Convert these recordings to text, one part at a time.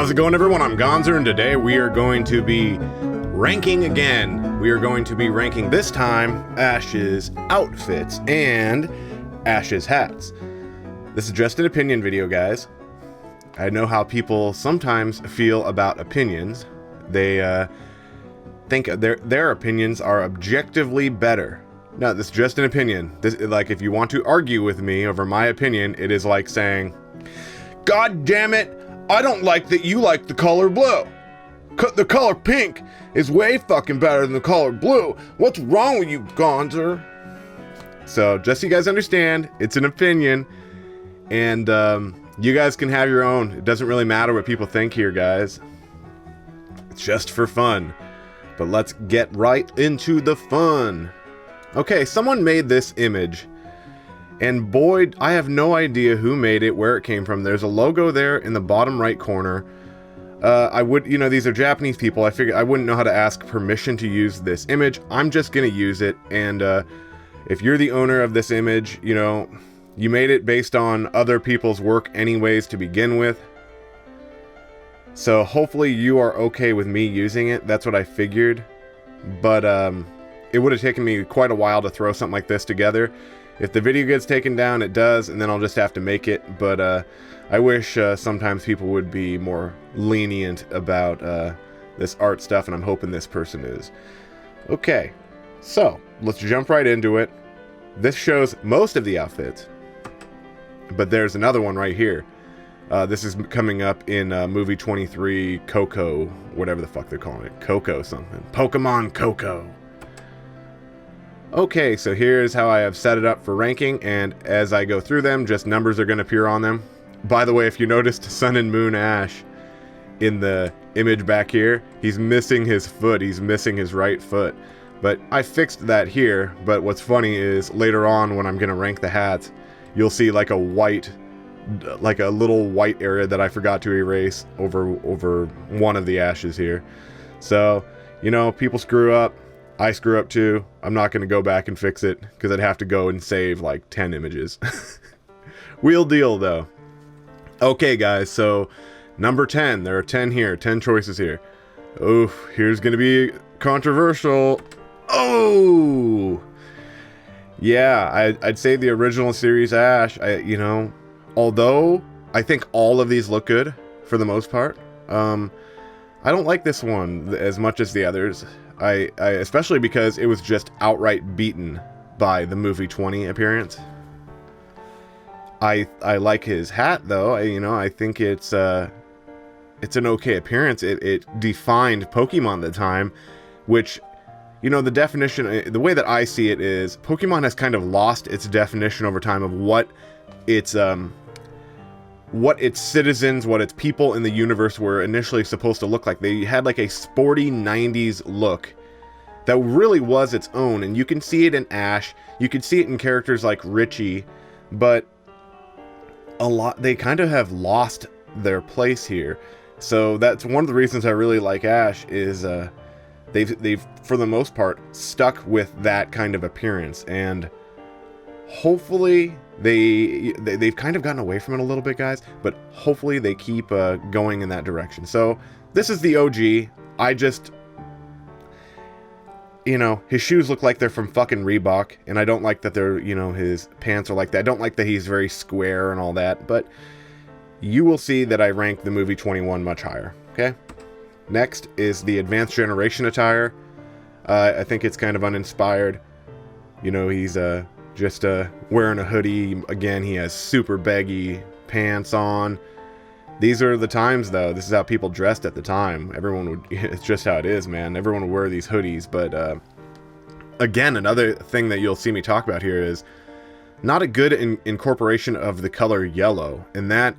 How's it going, everyone? I'm Gonzer, and today we are going to be ranking again. We are going to be ranking this time Ash's outfits and Ash's hats. This is just an opinion video, guys. I know how people sometimes feel about opinions. They think their opinions are objectively better. No, this is just an opinion. This, like, if you want to argue with me over my opinion, it is like saying, "God damn it, I don't like that you like the color blue. The color pink is way fucking better than the color blue. What's wrong with you, Gonzer?" So, just so you guys understand, it's an opinion, and you guys can have your own. It doesn't really matter what people think here, guys. It's just for fun. But let's get right into the fun. Okay, someone made this image. And boy, I have no idea who made it, where it came from. There's a logo there in the bottom right corner. These are Japanese people. I figured I wouldn't know how to ask permission to use this image. I'm just gonna use it. And if you're the owner of this image, you made it based on other people's work anyways to begin with. So hopefully you are okay with me using it. That's what I figured. But it would have taken me quite a while to throw something like this together. If the video gets taken down, it does, and then I'll just have to make it. But I wish sometimes people would be more lenient about this art stuff, and I'm hoping this person is. Okay, so let's jump right into it. This shows most of the outfits, but there's another one right here. This is coming up in movie 23, Coco, whatever the fuck they're calling it. Coco something. Pokemon Coco. Okay, so here's how I have set it up for ranking, and as I go through them, just numbers are going to appear on them. By the way, if you noticed Sun and Moon Ash in the image back here, he's missing his foot. He's missing his right foot. But I fixed that here, but what's funny is later on when I'm going to rank the hats, you'll see like a little white area that I forgot to erase over one of the Ashes here. So, people screw up. I screw up too. I'm not going to go back and fix it because I'd have to go and save like 10 images. Wheel deal though. Okay guys, so number 10. There are 10 here, 10 choices here. Oof, here's going to be controversial. Oh! Yeah, I'd say the original series Ash, although I think all of these look good for the most part. I don't like this one as much as the others. I especially because it was just outright beaten by the movie 20 appearance. I like his hat though. I think it's an okay appearance. It defined Pokemon at the time, which, the definition, the way that I see it is Pokemon has kind of lost its definition over time of what its citizens, what its people in the universe were initially supposed to look like. They had like a sporty 90s look that really was its own, and you can see it in Ash, you can see it in characters like Richie, but they kind of have lost their place here. So that's one of the reasons I really like Ash is they've for the most part stuck with that kind of appearance, and hopefully they've kind of gotten away from it a little bit, guys, but hopefully they keep going in that direction. So this is the OG. I just, his shoes look like they're from fucking Reebok, and I don't like that they're, his pants are like that. I don't like that he's very square and all that, but you will see that I rank the movie 21 much higher, okay? Next is the Advanced Generation attire. I think it's kind of uninspired. He's just wearing a hoodie. Again, he has super baggy pants on. These are the times, though. This is how people dressed at the time. It's just how it is, man. Everyone would wear these hoodies. But again, another thing that you'll see me talk about here is not a good incorporation of the color yellow. And that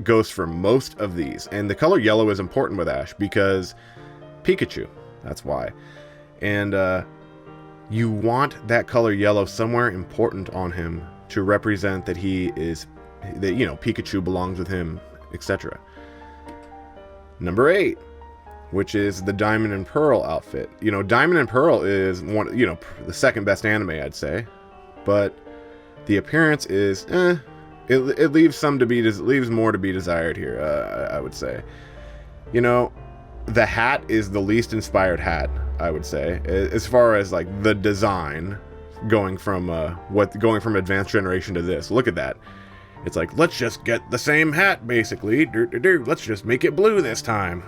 goes for most of these. And the color yellow is important with Ash because Pikachu. That's why. And you want that color yellow somewhere important on him to represent that Pikachu belongs with him, etc. Number 8, which is the Diamond and Pearl outfit. Diamond and Pearl is the second best anime, I'd say, but the appearance is it leaves more to be desired here, I would say. You know, the hat is the least inspired hat, I would say, as far as like the design, going from Advanced Generation to this. Look at that. It's like, let's just get the same hat, basically. Let's just make it blue this time.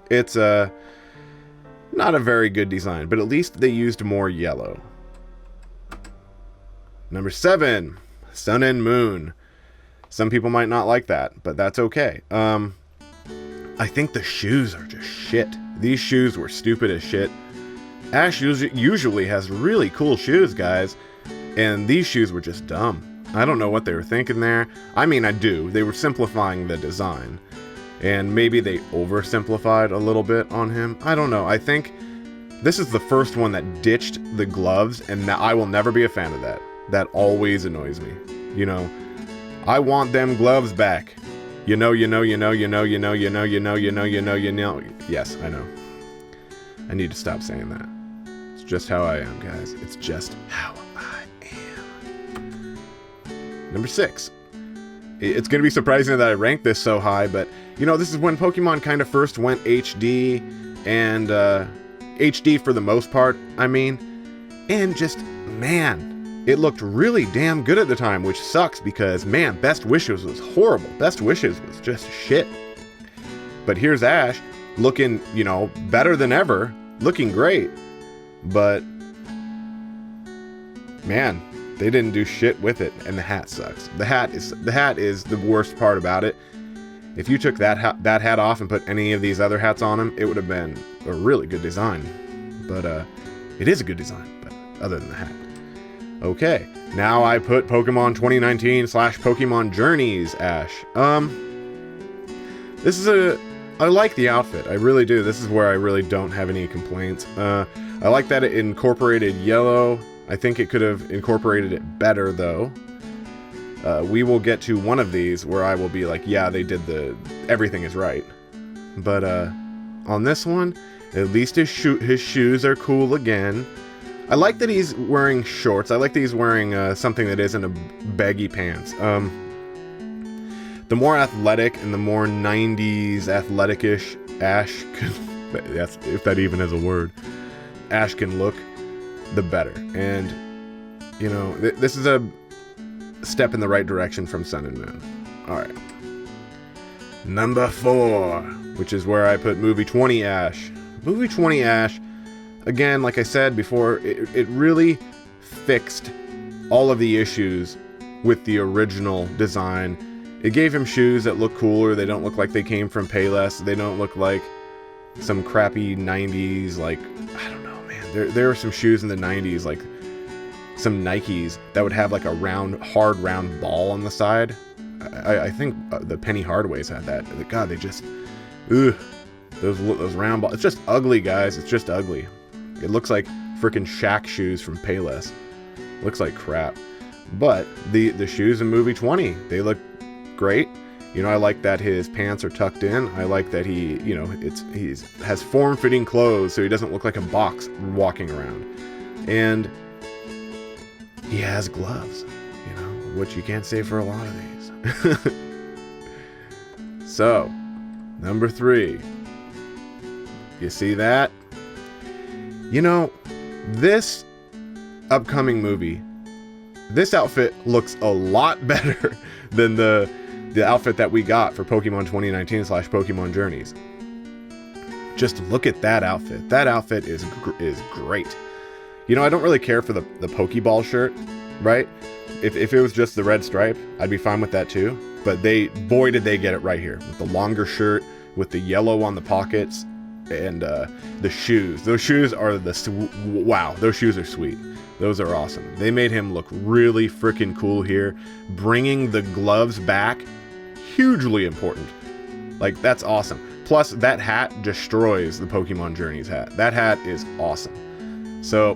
It's not a very good design, but at least they used more yellow. Number 7, Sun and Moon. Some people might not like that, but that's okay. I think the shoes are just shit. These shoes were stupid as shit. Ash usually has really cool shoes, guys, and these shoes were just dumb. I don't know what they were thinking there. I mean, I do. They were simplifying the design, and maybe they oversimplified a little bit on him. I don't know. I think this is the first one that ditched the gloves, and I will never be a fan of that. That always annoys me. You know, I want them gloves back. You know. Yes, I know. I need to stop saying that. It's just how I am, guys. It's just how I am. Number 6. It's going to be surprising that I ranked this so high, but, you know, this is when Pokemon kind of first went HD, and HD for the most part, I mean, and just, man, it looked really damn good at the time, which sucks because, man, Best Wishes was horrible. Best Wishes was just shit. But here's Ash, looking, you know, better than ever, looking great. But, man, they didn't do shit with it, and the hat sucks. The hat is the worst part about it. If you took that hat off and put any of these other hats on him, it would have been a really good design. But it is a good design, but other than the hat. Okay, now I put Pokemon 2019/Pokemon Journeys Ash. I like the outfit, I really do. This is where I really don't have any complaints. I like that it incorporated yellow. I think it could have incorporated it better, though. We will get to one of these where I will be like, yeah, they did everything is right. But on this one, at least his shoes are cool again. I like that he's wearing shorts. I like that he's wearing something that isn't a baggy pants. The more athletic and the more 90s athletic-ish Ash can, if that even is a word, Ash can look, the better. And, you know, this is a step in the right direction from Sun and Moon. Alright. Number 4, which is where I put Movie 20 Ash. Movie 20 Ash, again, like I said before, it really fixed all of the issues with the original design. It gave him shoes that look cooler. They don't look like they came from Payless. They don't look like some crappy 90s, like, I don't know, man. There were some shoes in the 90s, like some Nikes, that would have like a hard round ball on the side. I think the Penny Hardways had that. God, they just, ugh, those round balls. It's just ugly, guys. It's just ugly. It looks like freaking Shaq shoes from Payless. Looks like crap. But the shoes in Movie 20, they look great. You know, I like that his pants are tucked in. I like that he, you know, has form-fitting clothes, so he doesn't look like a box walking around. And he has gloves, you know, which you can't say for a lot of these. So, number 3. You see that? You know, this upcoming movie, this outfit looks a lot better than the outfit that we got for Pokemon 2019/Pokemon Journeys. Just look at that outfit. That outfit is great. You know, I don't really care for the Pokeball shirt, right? If it was just the red stripe, I'd be fine with that too. But boy, did they get it right here. With the longer shirt, with the yellow on the pockets, and the shoes. Those shoes are wow, those shoes are sweet. Those are awesome. They made him look really freaking cool here. Bringing the gloves back, hugely important. Like, that's awesome. Plus, that hat destroys the Pokemon Journeys hat. That hat is awesome. So,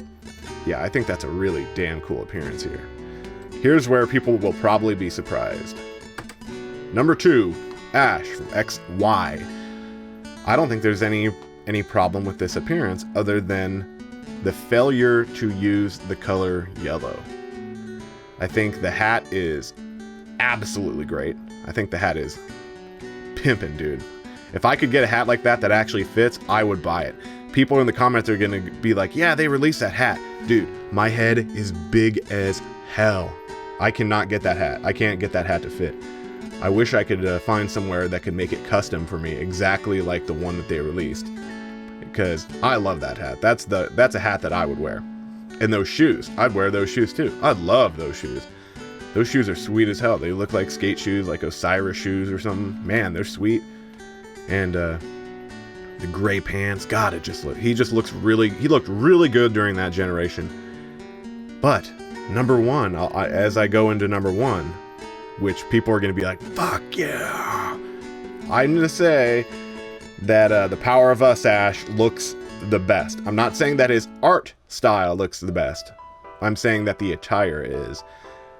yeah, I think that's a really damn cool appearance here. Here's where people will probably be surprised. Number 2, Ash from XY. I don't think there's any problem with this appearance other than the failure to use the color yellow. I think the hat is absolutely great. I think the hat is pimpin', dude. If I could get a hat like that that actually fits, I would buy it. People in the comments are going to be like, yeah, they released that hat. Dude, my head is big as hell. I cannot get that hat. I can't get that hat to fit. I wish I could find somewhere that could make it custom for me, exactly like the one that they released. Because I love that hat. That's a hat that I would wear. And those shoes, I'd wear those shoes too. I love those shoes. Those shoes are sweet as hell. They look like skate shoes, like Osiris shoes or something. Man, they're sweet. And the gray pants, God, he looked really good during that generation. But number one, as I go into number one, which people are going to be like, fuck yeah, I'm going to say that the Power of Us Ash looks the best. I'm not saying that his art style looks the best. I'm saying that the attire is.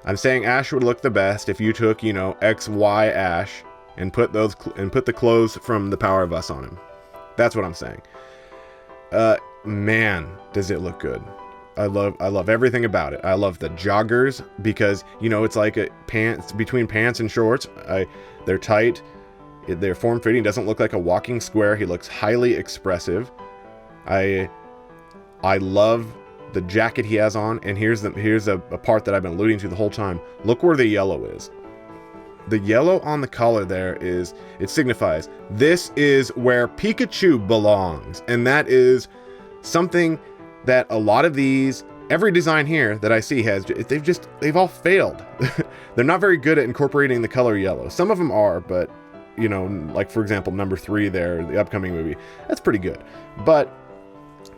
I'm saying Ash would look the best if you took, XY Ash and put the clothes from the Power of Us on him. That's what I'm saying. Man, does it look good. I love everything about it. I love the joggers because, it's like pants between pants and shorts. They're tight. They're form-fitting. Doesn't look like a walking square. He looks highly expressive. I love the jacket he has on, and here's a part that I've been alluding to the whole time. Look where the yellow is. The yellow on the collar there it signifies this is where Pikachu belongs, and that is something that a lot of every design here that I see they've all failed. They're not very good at incorporating the color yellow. Some of them are, but like for example, number 3 there, the upcoming movie, that's pretty good, but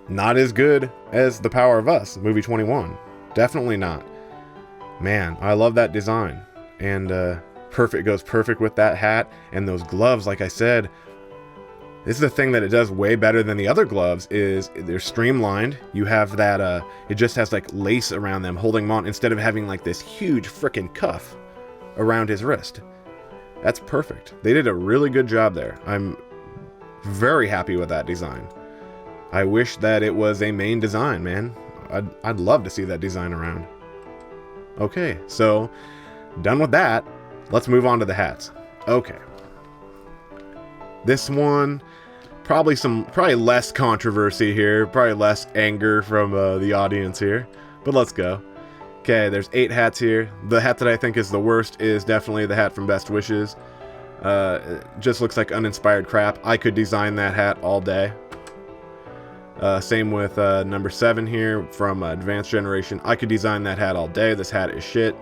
not as good as The Power of Us, movie 21. Definitely not. Man, I love that design. And it goes perfect with that hat and those gloves. Like I said, this is the thing that it does way better than the other gloves is they're streamlined. You have that, it just has like lace around them holding them on instead of having like this huge frickin' cuff around his wrist. That's perfect. They did a really good job there. I'm very happy with that design. I wish that it was a main design, man. I'd love to see that design around. Okay, so done with that. Let's move on to the hats. Okay. This one, probably less controversy here, probably less anger from the audience here, but let's go. Okay, there's 8 hats here. The hat that I think is the worst is definitely the hat from Best Wishes. It just looks like uninspired crap. I could design that hat all day. Same with number 7 here from Advanced Generation. I could design that hat all day. This hat is shit.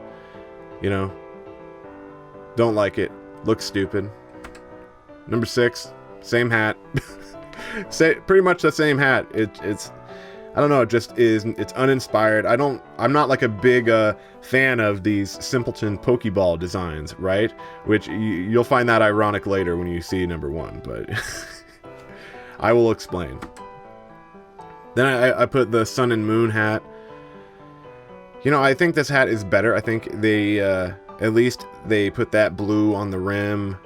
Don't like it. Looks stupid. Number 6, same hat. Pretty much the same hat. It's I don't know, it's uninspired. I'm not like a big fan of these simpleton Pokeball designs, right? Which you'll find that ironic later when you see number 1, but I will explain. Then I put the Sun and Moon hat. I think this hat is better. I think they, at least they put that blue on the rim.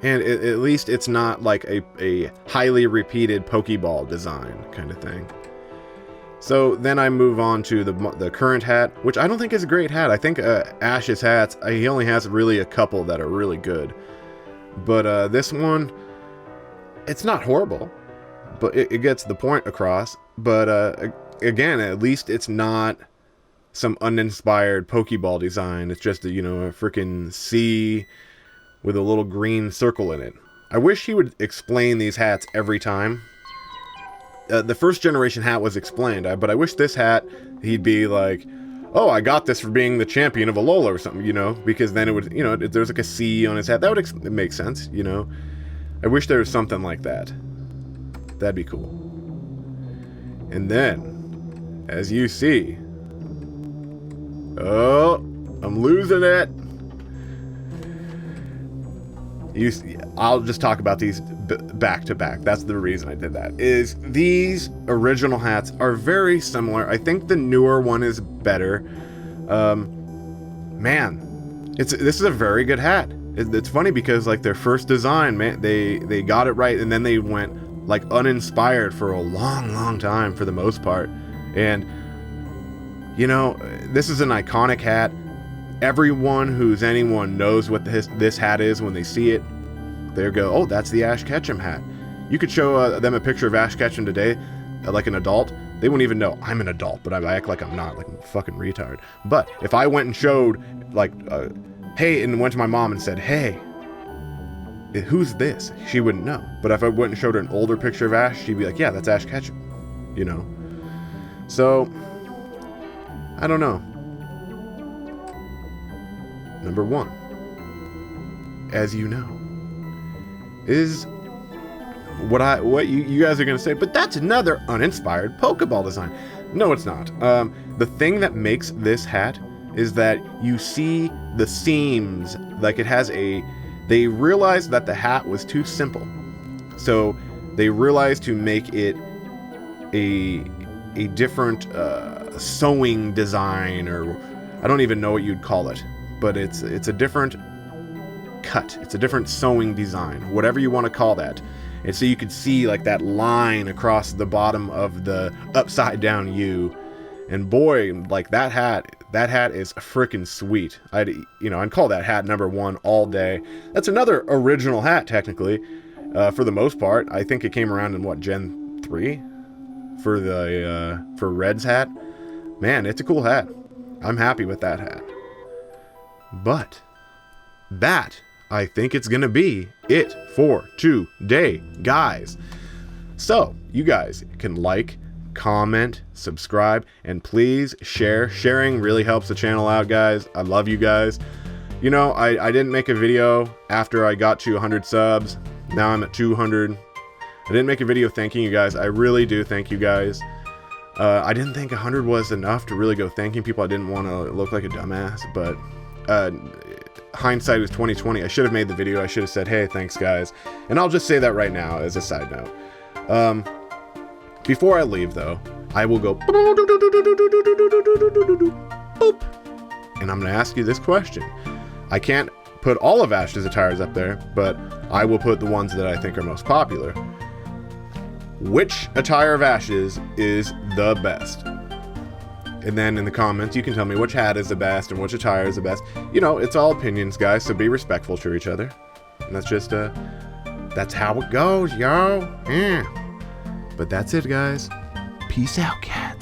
And at least it's not like a highly repeated Pokeball design kind of thing. So then I move on to the current hat, which I don't think is a great hat. I think Ash's hats, he only has really a couple that are really good. But this one, it's not horrible. But it gets the point across. But again, at least it's not some uninspired Pokeball design. It's just a freaking C with a little green circle in it. I wish he would explain these hats every time. The first generation hat was explained, but I wish this hat, he'd be like, oh, I got this for being the champion of Alola or something, because then it would, there's like a C on his hat. That would make sense, I wish there was something like that. That'd be cool. And then, as you see, oh, I'm losing it. I'll just talk about these back to back. That's the reason I did that. Is these original hats are very similar. I think the newer one is better. Man, this is a very good hat. It's funny because like their first design, man, they got it right, and then they went like uninspired for a long time for the most part. And this is an iconic hat. Everyone who's anyone knows what this hat is when they see it. They go, oh, that's the Ash Ketchum hat. You could show them a picture of Ash Ketchum today, like an adult. They wouldn't even know I'm an adult, but I act like I'm not, like I'm a fucking retard. But if I went and showed, like, hey, and went to my mom and said, hey, who's this? She wouldn't know. But if I went and showed her an older picture of Ash, she'd be like, yeah, that's Ash Ketchum, you know? So, I don't know. Number 1, as you know, is what you guys are gonna say, but that's another uninspired Pokeball design. No, it's not. The thing that makes this hat is that you see the seams, like it has they realized that the hat was too simple. So they realized to make it a different sewing design, or I don't even know what you'd call it, but it's a different cut. It's a different sewing design, whatever you want to call that. And so you could see like that line across the bottom of the upside down U. And boy, like that hat is freaking sweet. I'd call that hat number 1 all day. That's another original hat, technically, for the most part. I think it came around in Gen 3 for Red's hat. Man, it's a cool hat. I'm happy with that hat. But that, I think it's gonna be it for today, guys. So you guys can like, comment, subscribe, and please share. Sharing really helps the channel out, guys. I love you guys. You know, I didn't make a video after I got to 100 subs. Now I'm at 200. I didn't make a video thanking you guys. I really do thank you guys. I didn't think 100 was enough to really go thanking people. I didn't want to look like a dumbass, but hindsight is 2020. I should have made the video. I should have said, hey, thanks guys. And I'll just say that right now as a side note. Before I leave though, I will go boop, and I'm gonna ask you this question. I can't put all of Ash's attires up there, but I will put the ones that I think are most popular. Which attire of Ash's is the best? And then in the comments, you can tell me which hat is the best and which attire is the best. You know, it's all opinions, guys, so be respectful to each other. And that's just, that's how it goes, yo. Yeah. But that's it, guys. Peace out, guys.